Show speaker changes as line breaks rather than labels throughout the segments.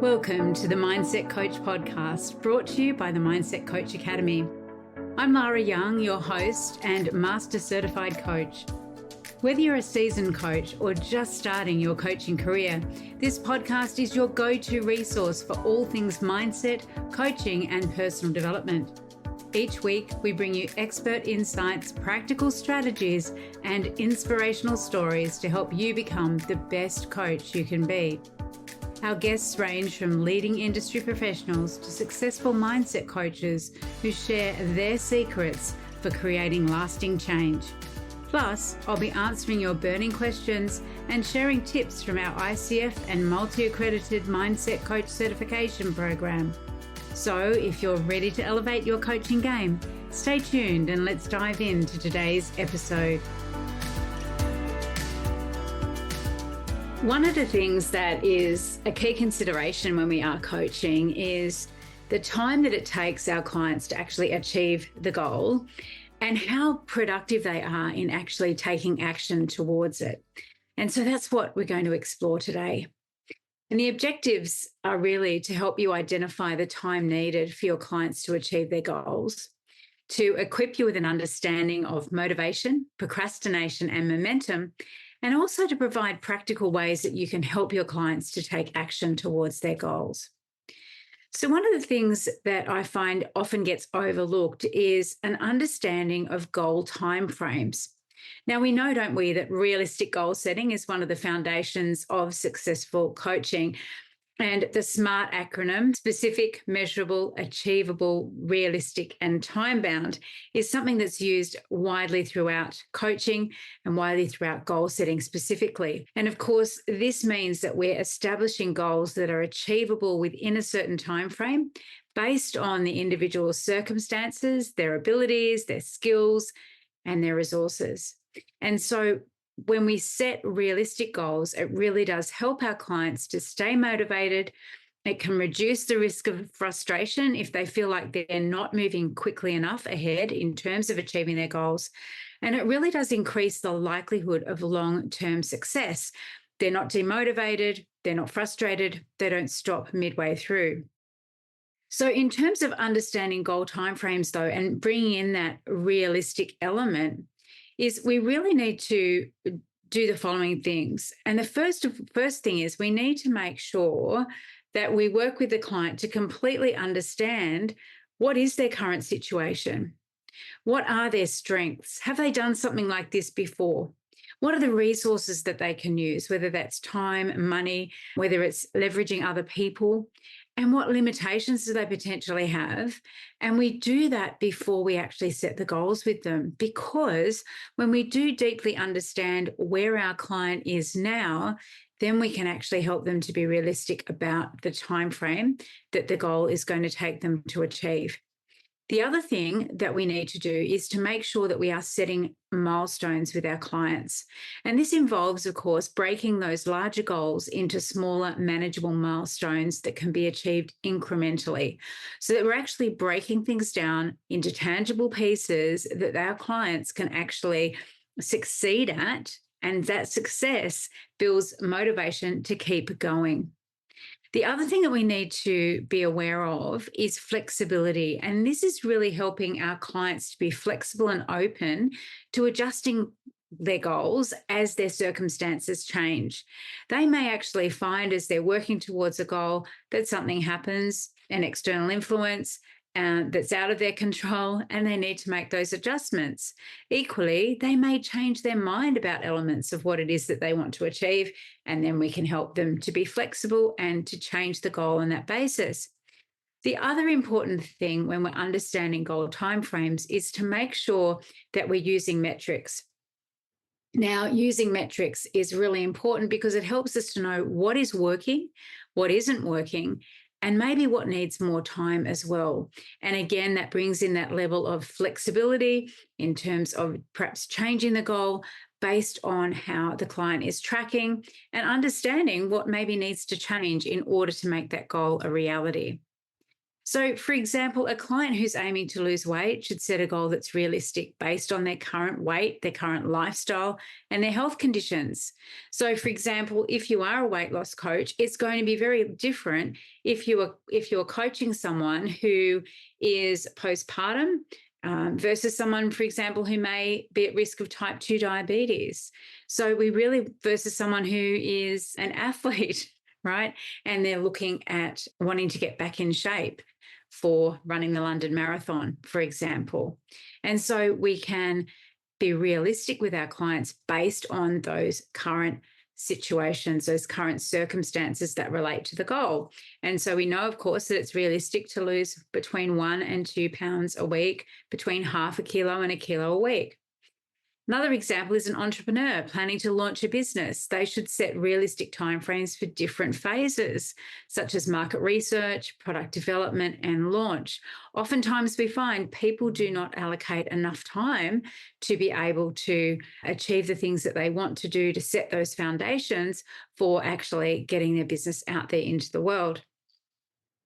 Welcome to the Mindset Coach podcast, brought to you by the Mindset Coach Academy. I'm Lara Young, your host and Master Certified Coach. Whether you're a seasoned coach or just starting your coaching career, this podcast is your go-to resource for all things mindset, coaching, and personal development. Each week, we bring you expert insights, practical strategies, and inspirational stories to help you become the best coach you can be. Our guests range from leading industry professionals to successful mindset coaches who share their secrets for creating lasting change. Plus, I'll be answering your burning questions and sharing tips from our ICF and multi-accredited Mindset Coach certification program. So, if you're ready to elevate your coaching game, stay tuned and let's dive into today's episode. One of the things that is a key consideration when we are coaching is the time that it takes our clients to actually achieve the goal and how productive they are in actually taking action towards it. And so that's what we're going to explore today. And the objectives are really to help you identify the time needed for your clients to achieve their goals, to equip you with an understanding of motivation, procrastination, and momentum, and also to provide practical ways that you can help your clients to take action towards their goals. So one of the things that I find often gets overlooked is an understanding of goal timeframes. Now, we know, don't we, that realistic goal setting is one of the foundations of successful coaching. And the SMART acronym, specific, measurable, achievable, realistic, and time-bound, is something that's used widely throughout coaching and widely throughout goal setting specifically. And of course, this means that we're establishing goals that are achievable within a certain time frame based on the individual circumstances, their abilities, their skills, and their resources. And so when we set realistic goals, it really does help our clients to stay motivated. It can reduce the risk of frustration if they feel like they're not moving quickly enough ahead in terms of achieving their goals. And it really does increase the likelihood of long-term success. They're not demotivated, they're not frustrated, they don't stop midway through. So in terms of understanding goal timeframes, though, and bringing in that realistic element, is we really need to do the following things. And the first thing is we need to make sure that we work with the client to completely understand what is their current situation. What are their strengths? Have they done something like this before? What are the resources that they can use, whether that's time, money, whether it's leveraging other people? And what limitations do they potentially have? And we do that before we actually set the goals with them, because when we do deeply understand where our client is now, then we can actually help them to be realistic about the time frame that the goal is going to take them to achieve. The other thing that we need to do is to make sure that we are setting milestones with our clients. And this involves, of course, breaking those larger goals into smaller, manageable milestones that can be achieved incrementally, so that we're actually breaking things down into tangible pieces that our clients can actually succeed at. And that success builds motivation to keep going. The other thing that we need to be aware of is flexibility. And this is really helping our clients to be flexible and open to adjusting their goals as their circumstances change. They may actually find as they're working towards a goal that something happens, an external influence, that's out of their control, and they need to make those adjustments. Equally, they may change their mind about elements of what it is that they want to achieve, and then we can help them to be flexible and to change the goal on that basis. The other important thing when we're understanding goal timeframes is to make sure that we're using metrics. Now, using metrics is really important because it helps us to know what is working, what isn't working, and maybe what needs more time as well. And again, that brings in that level of flexibility in terms of perhaps changing the goal based on how the client is tracking and understanding what maybe needs to change in order to make that goal a reality. So, for example, a client who's aiming to lose weight should set a goal that's realistic based on their current weight, their current lifestyle, and their health conditions. So, for example, if you are a weight loss coach, it's going to be very different if you're coaching someone who is postpartum. Versus someone, for example, who may be at risk of type 2 diabetes. So, versus someone who is an athlete, right? And they're looking at wanting to get back in shape for running the London Marathon, for example. And so we can be realistic with our clients based on those current situations, those current circumstances that relate to the goal. And so we know, of course, that it's realistic to lose between 1 and 2 pounds a week, between half a kilo and a kilo a week. Another example is an entrepreneur planning to launch a business. They should set realistic timeframes for different phases, such as market research, product development, and launch. Oftentimes, we find people do not allocate enough time to be able to achieve the things that they want to do to set those foundations for actually getting their business out there into the world.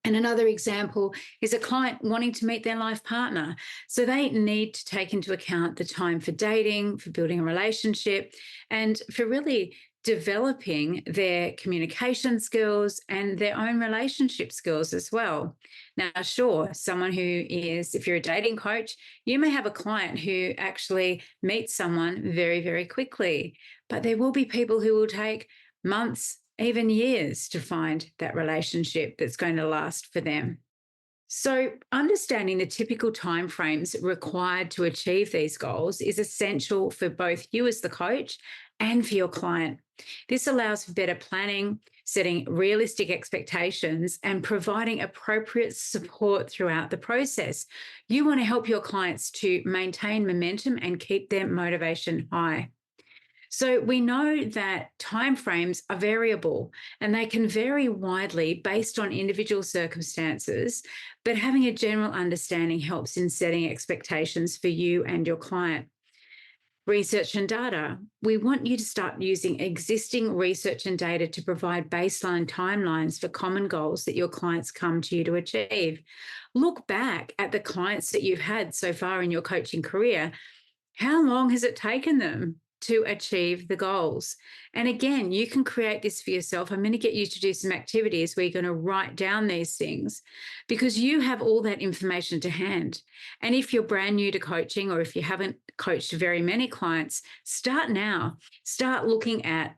And another example is a client wanting to meet their life partner. So they need to take into account the time for dating, for building a relationship, and for really developing their communication skills and their own relationship skills as well. Now, sure, if you're a dating coach, you may have a client who actually meets someone very, very quickly, but there will be people who will take months, even years, to find that relationship that's going to last for them. So, understanding the typical timeframes required to achieve these goals is essential for both you as the coach and for your client. This allows for better planning, setting realistic expectations, and providing appropriate support throughout the process. You want to help your clients to maintain momentum and keep their motivation high. So we know that timeframes are variable and they can vary widely based on individual circumstances, but having a general understanding helps in setting expectations for you and your client. Research and data. We want you to start using existing research and data to provide baseline timelines for common goals that your clients come to you to achieve. Look back at the clients that you've had so far in your coaching career. How long has it taken them to achieve the goals? And again, you can create this for yourself. I'm going to get you to do some activities where you're going to write down these things because you have all that information to hand. And if you're brand new to coaching, or if you haven't coached very many clients, start now. Start looking at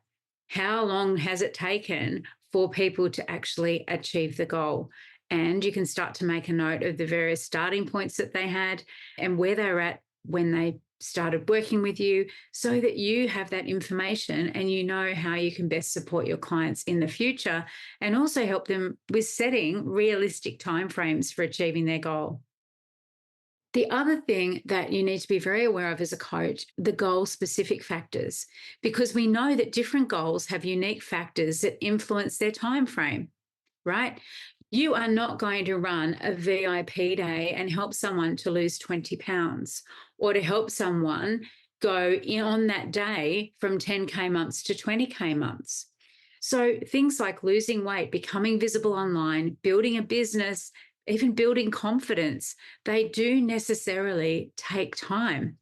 how long has it taken for people to actually achieve the goal. And you can start to make a note of the various starting points that they had and where they were at when they started working with you, so that you have that information and you know how you can best support your clients in the future and also help them with setting realistic timeframes for achieving their goal. The other thing that you need to be very aware of as a coach, the goal-specific factors, because we know that different goals have unique factors that influence their time frame, right? You are not going to run a VIP day and help someone to lose 20 pounds or to help someone go in on that day from 10K months to 20K months. So things like losing weight, becoming visible online, building a business, even building confidence, they do necessarily take time.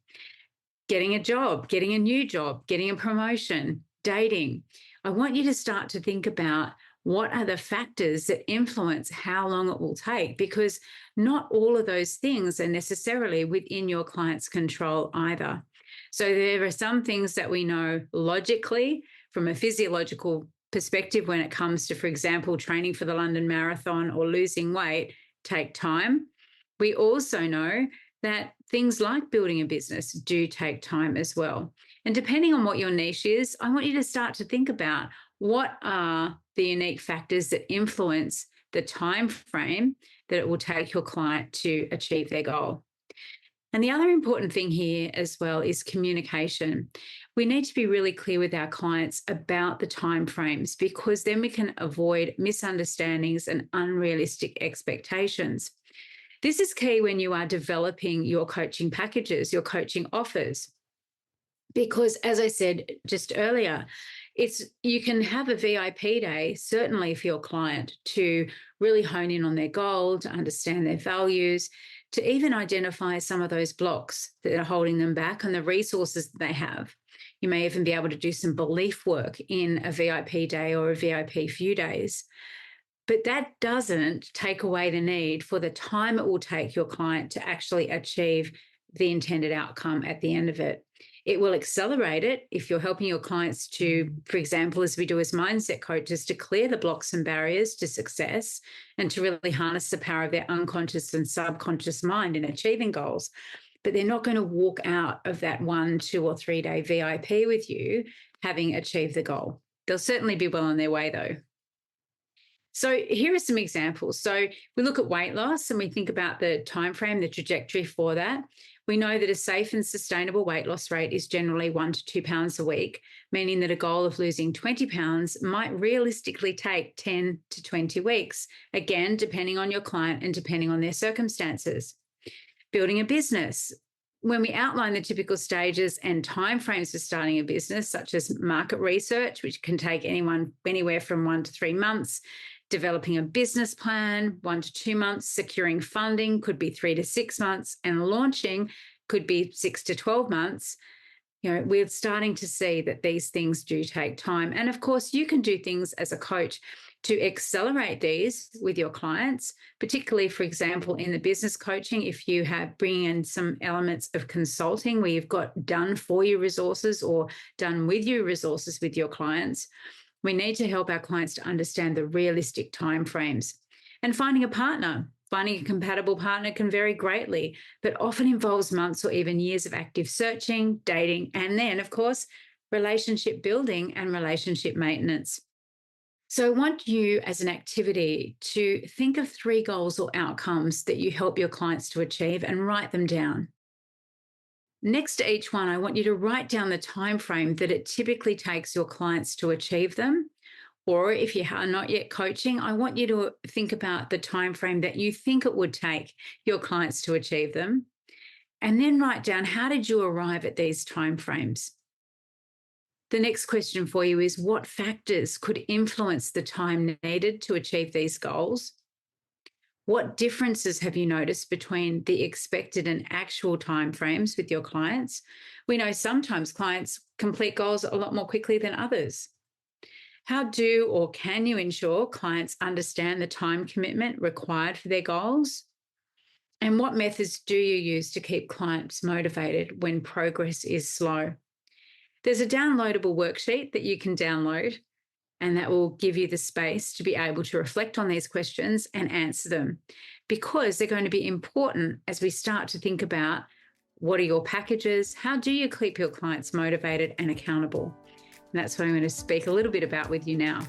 Getting a job, getting a new job, getting a promotion, dating. I want you to start to think about what are the factors that influence how long it will take, because not all of those things are necessarily within your client's control either. So there are some things that we know logically from a physiological perspective when it comes to, for example, training for the London Marathon or losing weight take time. We also know that things like building a business do take time as well. And depending on what your niche is, I want you to start to think about what are the unique factors that influence the time frame that it will take your client to achieve their goal. And the other important thing here as well is communication. We need to be really clear with our clients about the time frames, because then we can avoid misunderstandings and unrealistic expectations. This is key when you are developing your coaching packages, your coaching offers. Because as I said just earlier, You can have a VIP day, certainly for your client, to really hone in on their goal, to understand their values, to even identify some of those blocks that are holding them back and the resources that they have. You may even be able to do some belief work in a VIP day or a VIP few days. But that doesn't take away the need for the time it will take your client to actually achieve the intended outcome at the end of it. It will accelerate it if you're helping your clients to, for example, as we do as mindset coaches, to clear the blocks and barriers to success and to really harness the power of their unconscious and subconscious mind in achieving goals. But they're not going to walk out of that 1, 2, or 3 day VIP with you having achieved the goal. They'll certainly be well on their way, though. So here are some examples. So we look at weight loss and we think about the time frame, the trajectory for that. We know that a safe and sustainable weight loss rate is generally 1 to 2 pounds a week, meaning that a goal of losing 20 pounds might realistically take 10 to 20 weeks, again, depending on your client and depending on their circumstances. Building a business. When we outline the typical stages and timeframes for starting a business, such as market research, which can take anywhere from 1 to 3 months, developing a business plan, 1 to 2 months, securing funding could be 3 to 6 months, and launching could be 6 to 12 months. We're starting to see that these things do take time. And of course, you can do things as a coach to accelerate these with your clients, particularly, for example, in the business coaching, if you have bringing in some elements of consulting where you've got done for you resources or done with you resources with your clients. We need to help our clients to understand the realistic timeframes. And finding a partner. Finding a compatible partner can vary greatly, but often involves months or even years of active searching, dating, and then, of course, relationship building and relationship maintenance. So I want you as an activity to think of 3 goals or outcomes that you help your clients to achieve and write them down. Next to each one, I want you to write down the time frame that it typically takes your clients to achieve them. Or if you are not yet coaching, I want you to think about the time frame that you think it would take your clients to achieve them. And then write down, how did you arrive at these time frames? The next question for you is, what factors could influence the time needed to achieve these goals? What differences have you noticed between the expected and actual timeframes with your clients? We know sometimes clients complete goals a lot more quickly than others. How do or can you ensure clients understand the time commitment required for their goals? And what methods do you use to keep clients motivated when progress is slow? There's a downloadable worksheet that you can download, and that will give you the space to be able to reflect on these questions and answer them, because they're going to be important as we start to think about what are your packages, how do you keep your clients motivated and accountable? And that's what I'm going to speak a little bit about with you now.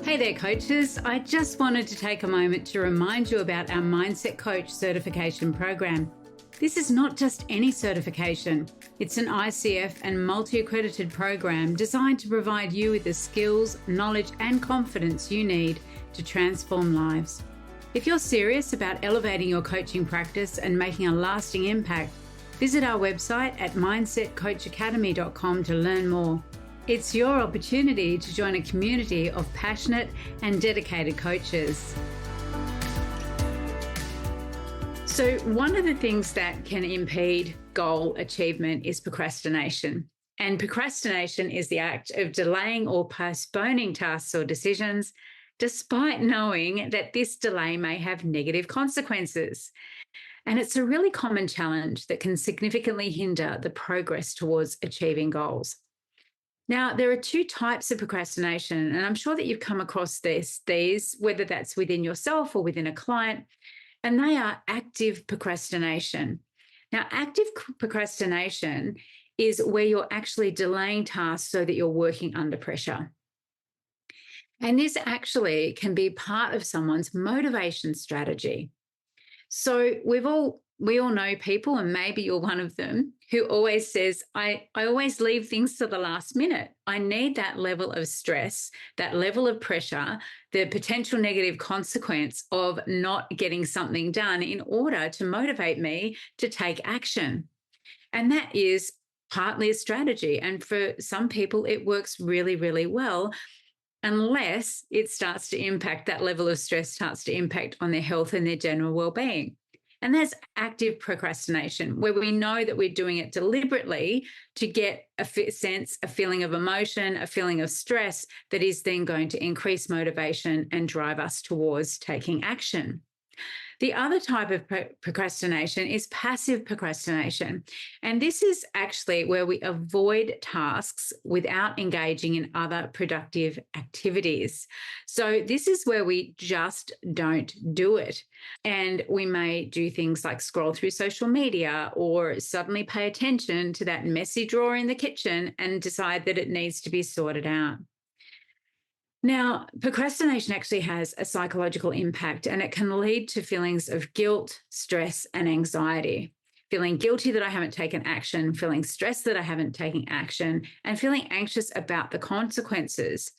Hey there, coaches. I just wanted to take a moment to remind you about our Mindset Coach certification program. This is not just any certification. It's an ICF and multi-accredited program designed to provide you with the skills, knowledge, and confidence you need to transform lives. If you're serious about elevating your coaching practice and making a lasting impact, visit our website at mindsetcoachacademy.com to learn more. It's your opportunity to join a community of passionate and dedicated coaches. So one of the things that can impede goal achievement is procrastination. And procrastination is the act of delaying or postponing tasks or decisions, despite knowing that this delay may have negative consequences. And it's a really common challenge that can significantly hinder the progress towards achieving goals. Now, there are 2 types of procrastination, and I'm sure that you've come across these, whether that's within yourself or within a client. And they are active procrastination. Now, active procrastination is where you're actually delaying tasks so that you're working under pressure. And this actually can be part of someone's motivation strategy. So we all know people, and maybe you're one of them, who always says, I always leave things to the last minute. I need that level of stress, that level of pressure, the potential negative consequence of not getting something done in order to motivate me to take action. And that is partly a strategy. And for some people, it works really, really well, unless it starts to impact, that level of stress starts to impact on their health and their general well-being. And there's active procrastination, where we know that we're doing it deliberately to get a sense, a feeling of emotion, a feeling of stress that is then going to increase motivation and drive us towards taking action. The other type of procrastination is passive procrastination. And this is actually where we avoid tasks without engaging in other productive activities. So this is where we just don't do it. And we may do things like scroll through social media or suddenly pay attention to that messy drawer in the kitchen and decide that it needs to be sorted out. Now, procrastination actually has a psychological impact, and it can lead to feelings of guilt, stress, and anxiety. Feeling guilty that I haven't taken action, feeling stressed that I haven't taken action, and feeling anxious about the consequences.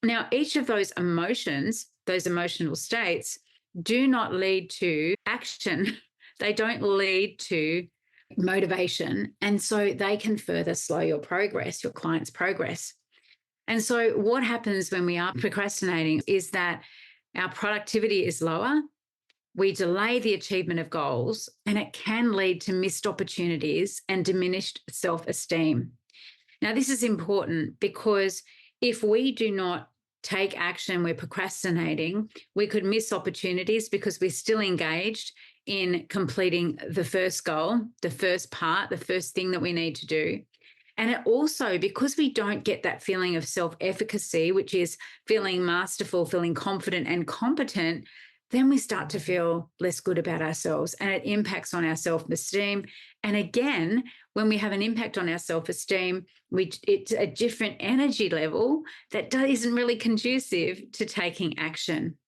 Now, each of those emotions, those emotional states, do not lead to action. They don't lead to motivation. And so they can further slow your progress, your client's progress. And so what happens when we are procrastinating is that our productivity is lower, we delay the achievement of goals, and it can lead to missed opportunities and diminished self-esteem. Now, this is important because if we do not take action, we're procrastinating, we could miss opportunities because we're still engaged in completing the first goal, the first part, the first thing that we need to do. And it also, because we don't get that feeling of self-efficacy, which is feeling masterful, feeling confident and competent, then we start to feel less good about ourselves, and it impacts on our self-esteem. And again, when we have an impact on our self-esteem, it's a different energy level that isn't really conducive to taking action.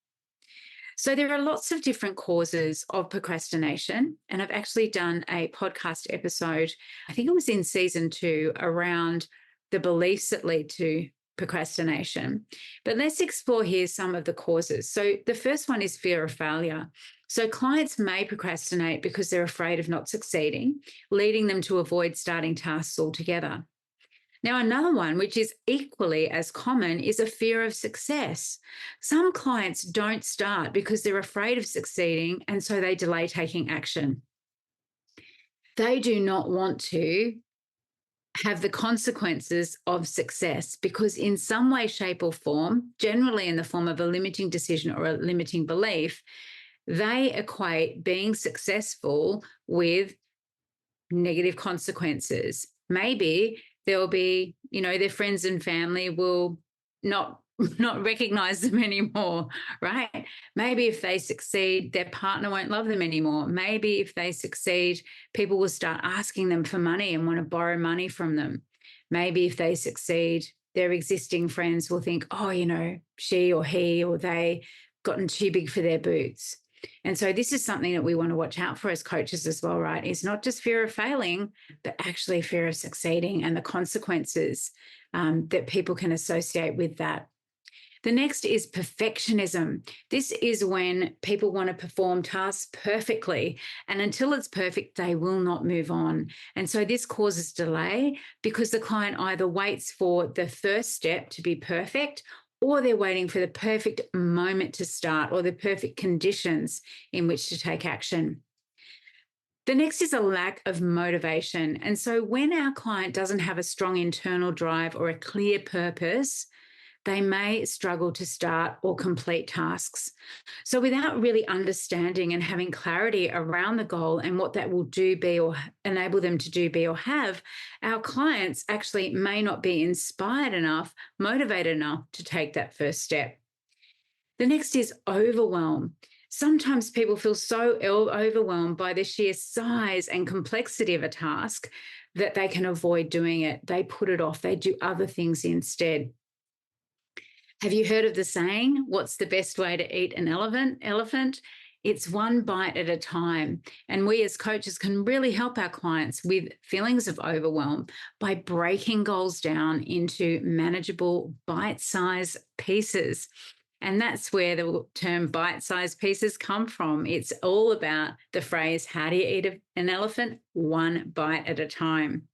So there are lots of different causes of procrastination. And I've actually done a podcast episode, I think it was in season 2, around the beliefs that lead to procrastination. But let's explore here some of the causes. So the first one is fear of failure. So clients may procrastinate because they're afraid of not succeeding, leading them to avoid starting tasks altogether. Now, another one, which is equally as common, is a fear of success. Some clients don't start because they're afraid of succeeding, and so they delay taking action. They do not want to have the consequences of success because in some way, shape, or form, generally in the form of a limiting decision or a limiting belief, they equate being successful with negative consequences. Maybe there'll be, their friends and family will not recognize them anymore, right? Maybe if they succeed, their partner won't love them anymore. Maybe if they succeed, people will start asking them for money and want to borrow money from them. Maybe if they succeed, their existing friends will think, oh, she or he or they gotten too big for their boots. And so this is something that we want to watch out for as coaches as well, right? It's not just fear of failing, but actually fear of succeeding and the consequences that people can associate with that. The next is perfectionism. This is when people want to perform tasks perfectly, and until it's perfect, they will not move on. And so this causes delay because the client either waits for the first step to be perfect, or they're waiting for the perfect moment to start or the perfect conditions in which to take action. The next is a lack of motivation. And so when our client doesn't have a strong internal drive or a clear purpose, they may struggle to start or complete tasks. So without really understanding and having clarity around the goal and what that will do, be, or enable them to do, be, or have, our clients actually may not be inspired enough, motivated enough to take that first step. The next is overwhelm. Sometimes people feel so overwhelmed by the sheer size and complexity of a task that they can avoid doing it. They put it off. They do other things instead. Have you heard of the saying, what's the best way to eat an elephant? It's one bite at a time. And we as coaches can really help our clients with feelings of overwhelm by breaking goals down into manageable bite-sized pieces. And that's where the term bite-sized pieces come from. It's all about the phrase, how do you eat an elephant? One bite at a time.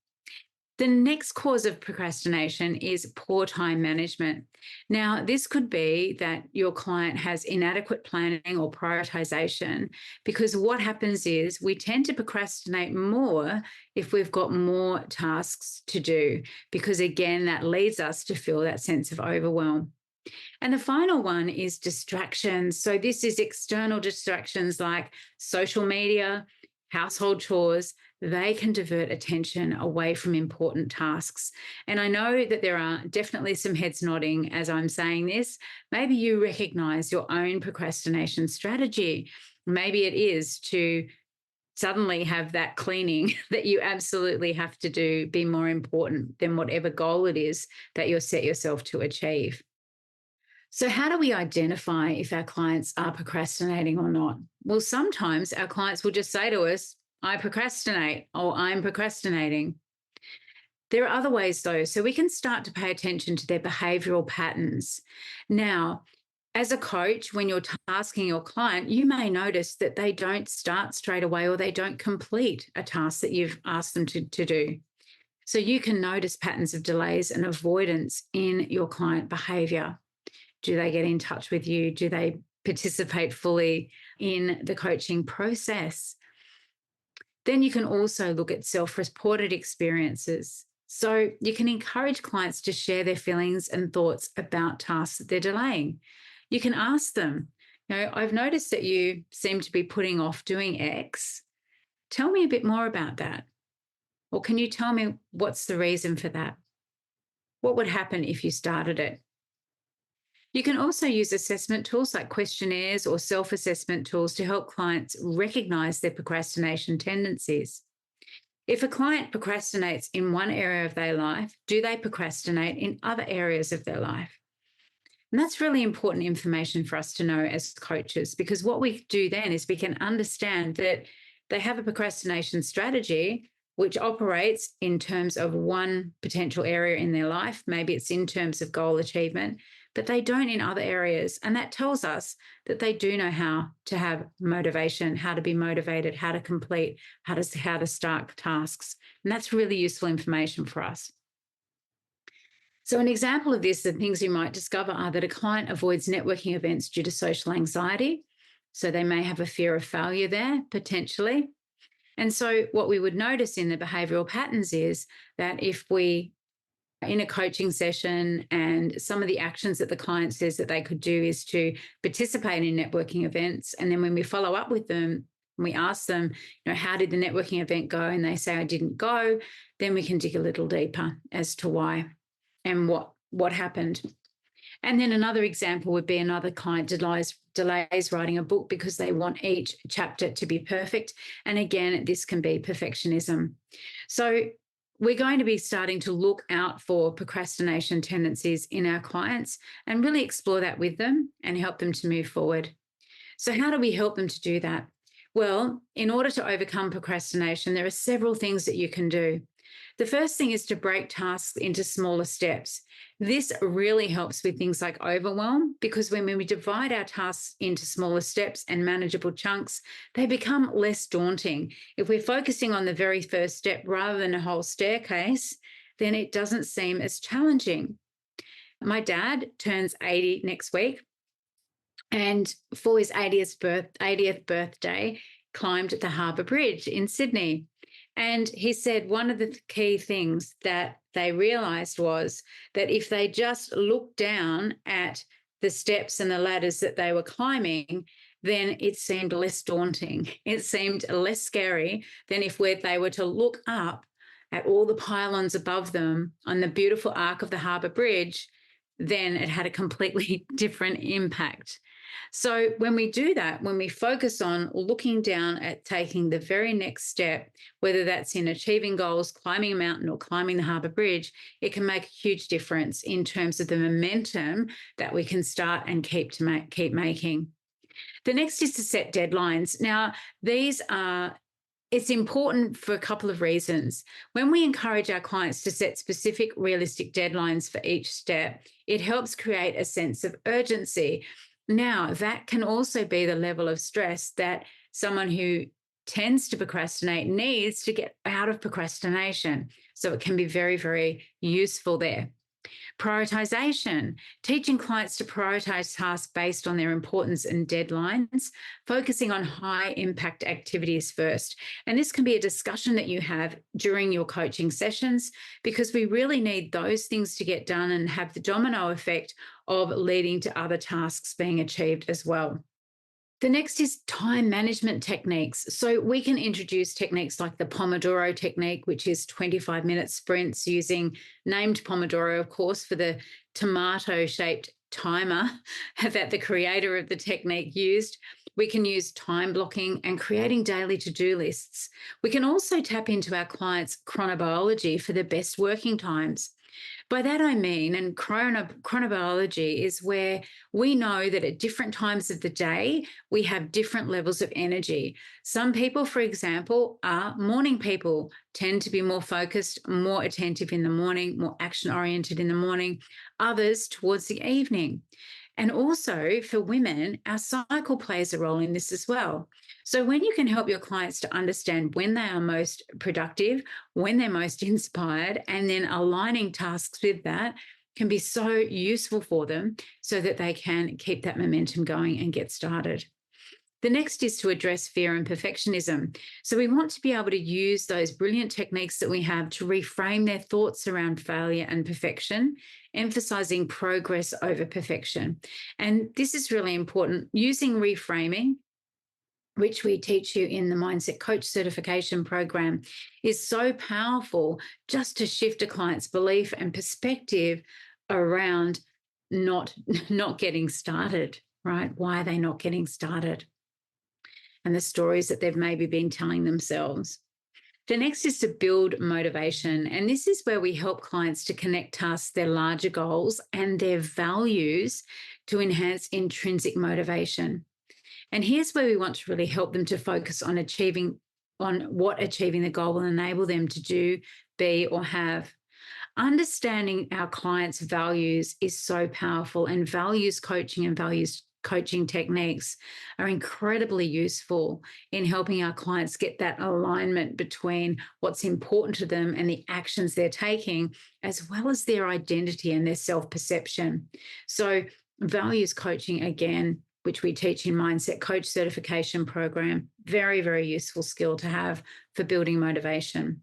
The next cause of procrastination is poor time management. Now, this could be that your client has inadequate planning or prioritization, because what happens is we tend to procrastinate more if we've got more tasks to do, because again, that leads us to feel that sense of overwhelm. And the final one is distractions. So this is external distractions like social media, household chores. They can divert attention away from important tasks. And I know that there are definitely some heads nodding as I'm saying this. Maybe you recognize your own procrastination strategy. Maybe it is to suddenly have that cleaning that you absolutely have to do be more important than whatever goal it is that you'll set yourself to achieve. So, how do we identify if our clients are procrastinating or not? Well, sometimes our clients will just say to us, I procrastinate, or I'm procrastinating. There are other ways, though. So, we can start to pay attention to their behavioral patterns. Now, as a coach, when you're tasking your client, you may notice that they don't start straight away or they don't complete a task that you've asked them to do. So, you can notice patterns of delays and avoidance in your client behavior. Do they get in touch with you? Do they participate fully in the coaching process? Then you can also look at self-reported experiences. So you can encourage clients to share their feelings and thoughts about tasks that they're delaying. You can ask them, I've noticed that you seem to be putting off doing X. Tell me a bit more about that. Or can you tell me what's the reason for that? What would happen if you started it? You can also use assessment tools like questionnaires or self-assessment tools to help clients recognize their procrastination tendencies. If a client procrastinates in one area of their life, do they procrastinate in other areas of their life? And that's really important information for us to know as coaches, because what we do then is we can understand that they have a procrastination strategy which operates in terms of one potential area in their life. Maybe it's in terms of goal achievement, but they don't in other areas. And that tells us that they do know how to have motivation, how to be motivated, how to complete, how to start tasks. And that's really useful information for us. So an example of this, the things you might discover are that a client avoids networking events due to social anxiety. So they may have a fear of failure there, potentially. And so what we would notice in the behavioral patterns is that if we in a coaching session and some of the actions that the client says that they could do is to participate in networking events. And then when we follow up with them, we ask them, how did the networking event go? And they say, I didn't go. Then we can dig a little deeper as to why and what happened. And then another example would be another client delays writing a book because they want each chapter to be perfect. And again, this can be perfectionism. So we're going to be starting to look out for procrastination tendencies in our clients and really explore that with them and help them to move forward. So how do we help them to do that? Well, in order to overcome procrastination, there are several things that you can do. The first thing is to break tasks into smaller steps. This really helps with things like overwhelm, because when we divide our tasks into smaller steps and manageable chunks, they become less daunting. If we're focusing on the very first step rather than a whole staircase, then it doesn't seem as challenging. My dad turns 80 next week, and for his 80th birthday, climbed the Harbour Bridge in Sydney. And he said one of the key things that they realised was that if they just looked down at the steps and the ladders that they were climbing, then it seemed less daunting. It seemed less scary than if they were to look up at all the pylons above them on the beautiful arc of the Harbour Bridge. Then it had a completely different impact. So when we do that, when we focus on looking down at taking the very next step, whether that's in achieving goals, climbing a mountain or climbing the Harbour Bridge, it can make a huge difference in terms of the momentum that we can start and keep making. The next is to set deadlines. Now, it's important for a couple of reasons. When we encourage our clients to set specific, realistic deadlines for each step, it helps create a sense of urgency. Now, that can also be the level of stress that someone who tends to procrastinate needs to get out of procrastination. So it can be very, very useful there. Prioritization, teaching clients to prioritize tasks based on their importance and deadlines, focusing on high impact activities first. And this can be a discussion that you have during your coaching sessions, because we really need those things to get done and have the domino effect of leading to other tasks being achieved as well. The next is time management techniques. So we can introduce techniques like the Pomodoro technique, which is 25-minute sprints using named Pomodoro, of course, for the tomato-shaped timer that the creator of the technique used. We can use time blocking and creating daily to-do lists. We can also tap into our clients' chronobiology for the best working times. By that I mean, and chronobiology is where we know that at different times of the day, we have different levels of energy. Some people, for example, are morning people, tend to be more focused, more attentive in the morning, more action-oriented in the morning, others towards the evening. And also for women, our cycle plays a role in this as well. So when you can help your clients to understand when they are most productive, when they're most inspired, and then aligning tasks with that can be so useful for them so that they can keep that momentum going and get started. The next is to address fear and perfectionism. So we want to be able to use those brilliant techniques that we have to reframe their thoughts around failure and perfection, emphasizing progress over perfection. And this is really important. Using reframing, which we teach you in the Mindset Coach certification program, is so powerful just to shift a client's belief and perspective around not getting started, right? Why are they not getting started? And the stories that they've maybe been telling themselves. The next is to build motivation. And this is where we help clients to connect tasks, their larger goals, and their values to enhance intrinsic motivation. And here's where we want to really help them to focus on what achieving the goal will enable them to do, be, or have. Understanding our clients' values is so powerful, and values coaching and values coaching techniques are incredibly useful in helping our clients get that alignment between what's important to them and the actions they're taking, as well as their identity and their self-perception. So values coaching, again, which we teach in Mindset Coach certification program, very, very useful skill to have for building motivation.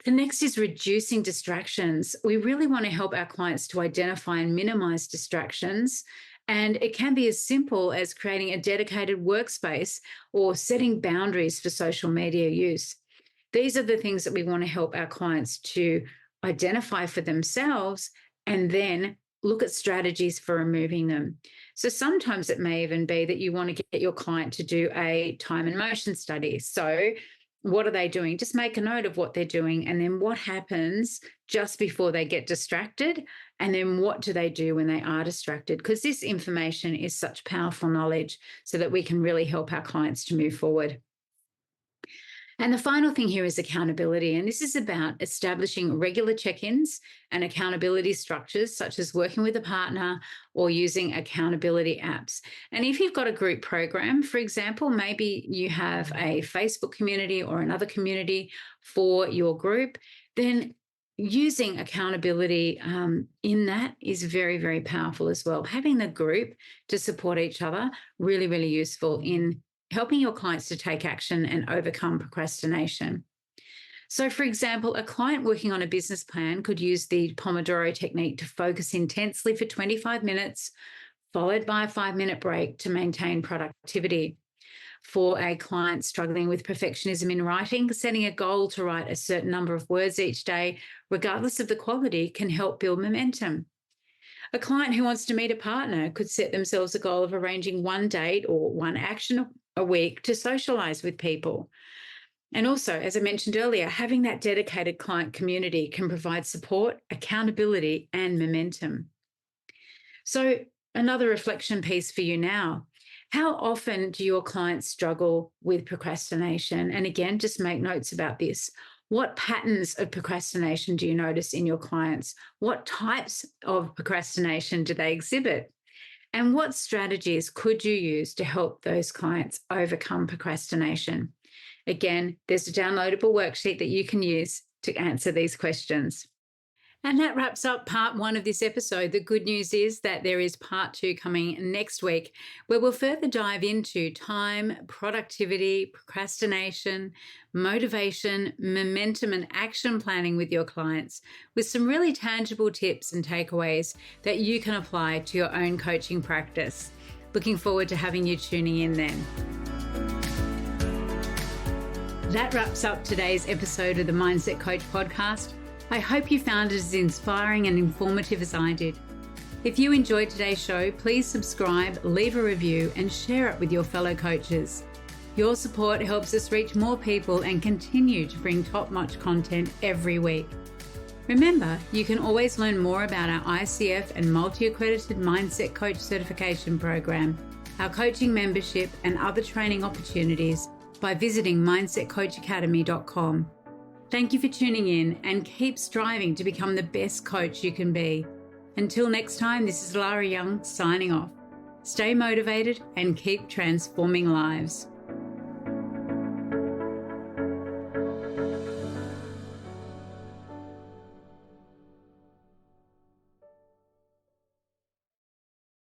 The next is reducing distractions. We really want to help our clients to identify and minimize distractions. And it can be as simple as creating a dedicated workspace or setting boundaries for social media use. These are the things that we want to help our clients to identify for themselves and then look at strategies for removing them. So sometimes it may even be that you want to get your client to do a time and motion study. So what are they doing? Just make a note of what they're doing, and then what happens just before they get distracted, and then what do they do when they are distracted? Because this information is such powerful knowledge so that we can really help our clients to move forward. And the final thing here is accountability. And this is about establishing regular check-ins and accountability structures, such as working with a partner or using accountability apps. And if you've got a group program, for example, maybe you have a Facebook community or another community for your group, then using accountability in that is very, very powerful as well. Having the group to support each other, really, really useful in helping your clients to take action and overcome procrastination. So, for example, a client working on a business plan could use the Pomodoro technique to focus intensely for 25 minutes, followed by a 5-minute break to maintain productivity. For a client struggling with perfectionism in writing, setting a goal to write a certain number of words each day, regardless of the quality, can help build momentum. A client who wants to meet a partner could set themselves a goal of arranging one date or one action a week to socialize with people. And also, as I mentioned earlier, having that dedicated client community can provide support, accountability, and momentum. So another reflection piece for you now. How often do your clients struggle with procrastination? And again, just make notes about this. What patterns of procrastination do you notice in your clients? What types of procrastination do they exhibit? And what strategies could you use to help those clients overcome procrastination? Again, there's a downloadable worksheet that you can use to answer these questions. And that wraps up part 1 of this episode. The good news is that there is part 2 coming next week, where we'll further dive into time, productivity, procrastination, motivation, momentum, and action planning with your clients, with some really tangible tips and takeaways that you can apply to your own coaching practice. Looking forward to having you tuning in then. That wraps up today's episode of the Mindset Coach podcast. I hope you found it as inspiring and informative as I did. If you enjoyed today's show, please subscribe, leave a review, and share it with your fellow coaches. Your support helps us reach more people and continue to bring top-notch content every week. Remember, you can always learn more about our ICF and multi-accredited Mindset Coach certification program, our coaching membership, and other training opportunities by visiting mindsetcoachacademy.com. Thank you for tuning in and keep striving to become the best coach you can be. Until next time, this is Lara Young signing off. Stay motivated and keep transforming lives.